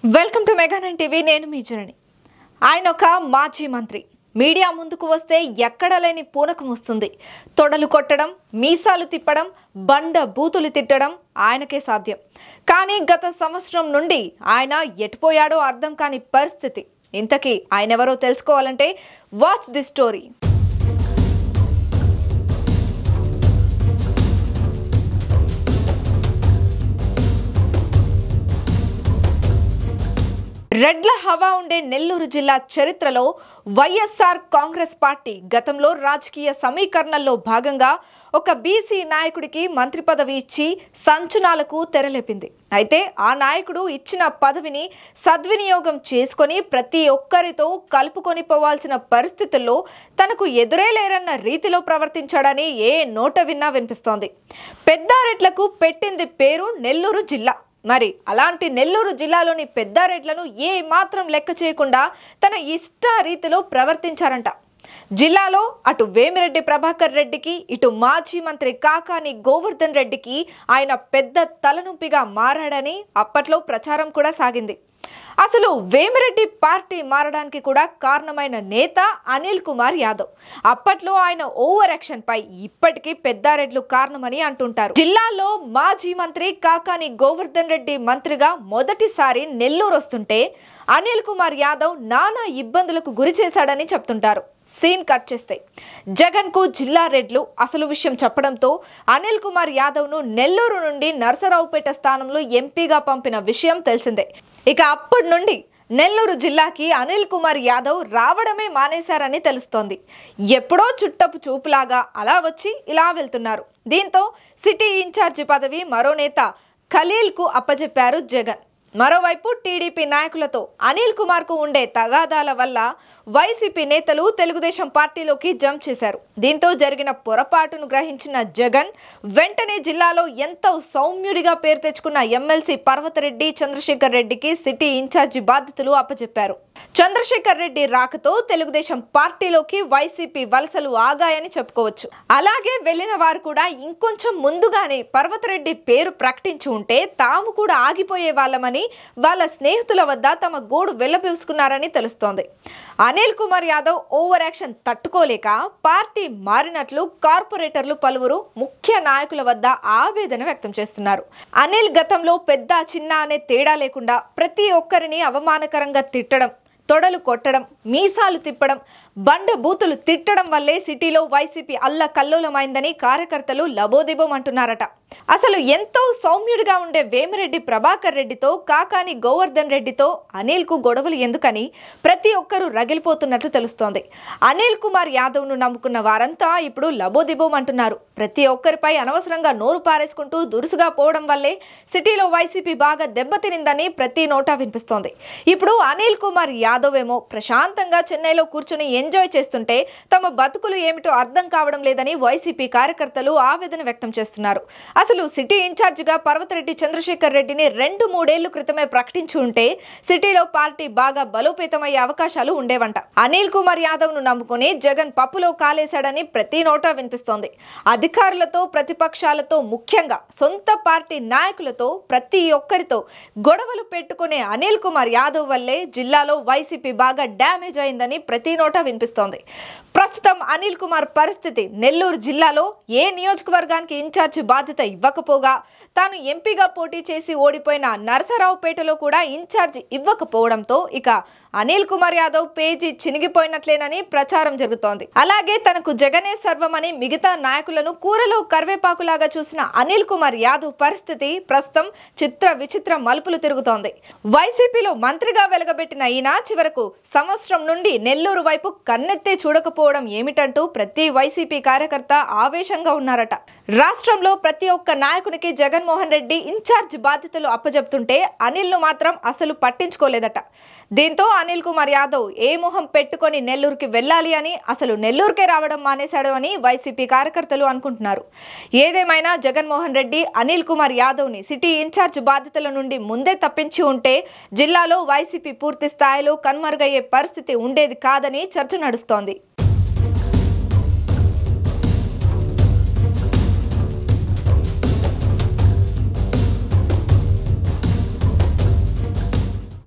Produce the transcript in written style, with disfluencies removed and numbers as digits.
Welcome to mega 9 TV. నేను మీ journey. ఆయన ఒక మాజీ మంత్రి. మీడియా ముందుకు వస్తే ఎక్కడ లేని పూనకం వస్తుంది. తొడలు కొట్టడం, మీసాలు తిప్పడం, బండ బూతులు తిట్టడం ఆయనకే సాధ్యం. కానీ గత సంవత్సరం నుండి ఆయన ఎటుపోయాడో అర్థం కాని పరిస్థితి. ఇంతకీ ఆయన ఎవరో తెలుసుకోవాలంటే వాచ్ ది స్టోరీ. రెడ్ల హవా ఉండే నెల్లూరు జిల్లా చరిత్రలో వైఎస్ఆర్ కాంగ్రెస్ పార్టీ గతంలో రాజకీయ సమీకరణల్లో భాగంగా ఒక బీసీ నాయకుడికి మంత్రి పదవి ఇచ్చి సంచలనాలకు తెరలేపింది. అయితే ఆ నాయకుడు ఇచ్చిన పదవిని సద్వినియోగం చేసుకొని ప్రతి ఒక్కరితో కలుపుకొని పోవాల్సిన పరిస్థితుల్లో తనకు ఎదురే లేరన్న రీతిలో ప్రవర్తించాడని ఏ నోట విన్నా వినిపిస్తోంది. పెద్దారెడ్లకు పెట్టింది పేరు నెల్లూరు జిల్లా. మరి అలాంటి నెల్లూరు జిల్లాలోని పెద్దారెడ్లను ఏ మాత్రం లెక్క చేయకుండా తన ఇష్ట రీతిలో ప్రవర్తించారంట. జిల్లాలో అటు వేమిరెడ్డి ప్రభాకర్ రెడ్డికి, ఇటు మాజీ మంత్రి కాకాని గోవర్ధన్ రెడ్డికి ఆయన పెద్ద తలనొప్పిగా మారాడని అప్పట్లో ప్రచారం కూడా సాగింది. అసలు వేమిరెడ్డి పార్టీ మారడానికి కూడా కారణమైన నేత అనిల్ కుమార్ యాదవ్. అప్పట్లో ఆయన ఓవర్ యాక్షన్ పై ఇప్పటికీ పెద్దారెడ్లు కారణమని అంటుంటారు. జిల్లాలో మాజీ మంత్రి కాకాని గోవర్ధన్ రెడ్డి మంత్రిగా మొదటిసారి నెల్లూరు వస్తుంటే అనిల్ కుమార్ యాదవ్ నానా ఇబ్బందులకు గురి చేశాడని చెప్తుంటారు. సీన్ కట్ చేస్తే జగన్ కు జిల్లా రెడ్లు అసలు విషయం చెప్పడంతో అనిల్ కుమార్ యాదవ్ ను నెల్లూరు నుండి నరసరావుపేట స్థానంలో ఎంపీగా పంపిన విషయం తెలిసిందే. ఇక అప్పటి నుండి నెల్లూరు జిల్లాకి అనిల్ కుమార్ యాదవ్ రావడమే మానేశారని తెలుస్తోంది. ఎప్పుడో చుట్టపు చూపులాగా అలా వచ్చి ఇలా వెళ్తున్నారు. దీంతో సిటీ ఇన్ఛార్జి పదవి మరో నేత ఖలీల్ కు అప్పచెప్పారు జగన్. మరోవైపు టీడీపీ నాయకులతో అనిల్ కుమార్ కు ఉండే తగాదాల వల్ల వైసీపీ నేతలు తెలుగుదేశం పార్టీలోకి జంప్ చేశారు. దీంతో జరిగిన పొరపాటును గ్రహించిన జగన్ వెంటనే జిల్లాలో ఎంతో సౌమ్యుడిగా పేరు తెచ్చుకున్న ఎమ్మెల్సీ పర్వతరెడ్డి చంద్రశేఖర్ రెడ్డికి సిటీ ఇన్ఛార్జి బాధ్యతలు అప్పచెప్పారు. చంద్రశేఖర్ రెడ్డి రాకతో తెలుగుదేశం పార్టీలోకి వైసీపీ వలసలు ఆగాయని చెప్పుకోవచ్చు. అలాగే వెళ్లిన వారు కూడా ఇంకొంచెం ముందుగానే పర్వతరెడ్డి పేరు ప్రకటించి ఉంటే తాము కూడా ఆగిపోయే వాళ్ళమని వాళ్ళ స్నేహితుల వద్ద తమ గోడు వెళ్లబోసుకున్నారని తెలుస్తోంది. అనిల్ కుమార్ యాదవ్ ఓవర్ యాక్షన్ తట్టుకోలేక పార్టీ మారినట్లు కార్పొరేటర్లు పలువురు ముఖ్య నాయకుల వద్ద ఆవేదన వ్యక్తం చేస్తున్నారు. అనిల్ గతంలో పెద్ద చిన్న అనే తేడా లేకుండా ప్రతి ఒక్కరిని అవమానకరంగా తిట్టడం, తొడలు కొట్టడం, మీసాలు తిప్పడం, బండ బూతులు తిట్టడం వల్లే సిటీలో వైసీపీ అల్లకల్లోలమైందని కార్యకర్తలు లబోదిబోం అంటున్నారట. అసలు ఎంతో సౌమ్యుడిగా ఉండే వేమిరెడ్డి ప్రభాకర్ రెడ్డితో, కాకాని గోవర్ధన్ రెడ్డితో అనిల్ కు గొడవలు ఎందుకని ప్రతి ఒక్కరూ రగిలిపోతున్నట్లు తెలుస్తోంది. అనిల్ కుమార్ యాదవ్ ను నమ్ముకున్న వారంతా ఇప్పుడు లబోదిబోం అంటున్నారు. ప్రతి ఒక్కరిపై అనవసరంగా నోరు పారేసుకుంటూ దురుసుగా పోవడం వల్లే సిటీలో వైసీపీ బాగా దెబ్బతినిందని ప్రతి నోటా వినిపిస్తోంది. ఇప్పుడు అనిల్ కుమార్ యాదవ్ ఏమో ప్రశాంతంగా చెన్నైలో కూర్చుని ఎంజాయ్ చేస్తుంటే తమ బతుకులు ఏమిటో అర్థం కావడం లేదని వైసీపీ కార్యకర్తలు ఆవేదన వ్యక్తం చేస్తున్నారు. అసలు సిటీ ఇన్ఛార్జిగా పర్వతరెడ్డి చంద్రశేఖర్ రెడ్డిని 2-3 ఏళ్ల క్రితమే ప్రకటించి ఉంటే సిటీలో పార్టీ బాగా బలోపేతమయ్యే అవకాశాలు ఉండేవంట. అనిల్ కుమార్ యాదవ్ ను నమ్ముకుని జగన్ పప్పులో కాలేశాడని ప్రతి నోటా వినిపిస్తోంది. అధికారులతో, ప్రతిపక్షాలతో, ముఖ్యంగా సొంత పార్టీ నాయకులతో ప్రతి ఒక్కరితో గొడవలు పెట్టుకునే అనిల్ కుమార్ యాదవ్ వల్లే జిల్లాలో వైసీపీ బాగా డ్యామేజ్ అయిందని ప్రతి నోటా వినిపిస్తోంది. ప్రస్తుతం అనిల్ కుమార్ పరిస్థితి నెల్లూరు జిల్లాలో ఏ నియోజకవర్గానికి ఇన్ఛార్జి బాధ్యత ఇవ్వకపోగా తాను ఎంపీగా పోటీ చేసి ఓడిపోయిన నరసరావుపేటలో కూడా ఇన్ఛార్జి ఇవ్వకపోవడంతో ఇక అనిల్ కుమార్ యాదవ్ పేజీ చినిగిపోయినట్లేనని ప్రచారం జరుగుతోంది. అలాగే తనకు జగనే సర్వమని మిగతా నాయకులను కూరలో కరివేపాకులాగా చూసిన అనిల్ కుమార్ యాదవ్ పరిస్థితి ప్రస్తుతం చిత్ర విచిత్ర మలుపులు తిరుగుతోంది. వైసీపీలో మంత్రిగా వెలగబెట్టిన ఈయన చివరకు సంవత్సరం నుండి నెల్లూరు వైపు కన్నెత్తే చూడకపోవడం ఏమిటంటూ ప్రతి వైసీపీ కార్యకర్త ఆవేశంగా ఉన్నారట. రాష్ట్రంలో ప్రతి ఒక్క నాయకునికి జగన్మోహన్ రెడ్డి ఇన్ఛార్జ్ బాధ్యతలు అప్పజెప్తుంటే అనిల్ ను మాత్రం అసలు పట్టించుకోలేదట. దీంతో అనిల్ కుమార్ యాదవ్ ఏ మొహం పెట్టుకొని నెల్లూరుకి వెళ్ళాలి అని, అసలు నెల్లూరుకే రావడం మానేశాడు అని వైసీపీ కార్యకర్తలు అనుకుంటున్నారు. ఏదేమైనా జగన్మోహన్ రెడ్డి అనిల్ కుమార్ యాదవ్ ని సిటీ ఇన్ఛార్జ్ బాధ్యతల నుండి ముందే తప్పించి ఉంటే జిల్లాలో వైసీపీ పూర్తి స్థాయిలో కనుమరుగయ్యే పరిస్థితి ఉండేది కాదని చర్చ నడుస్తోంది.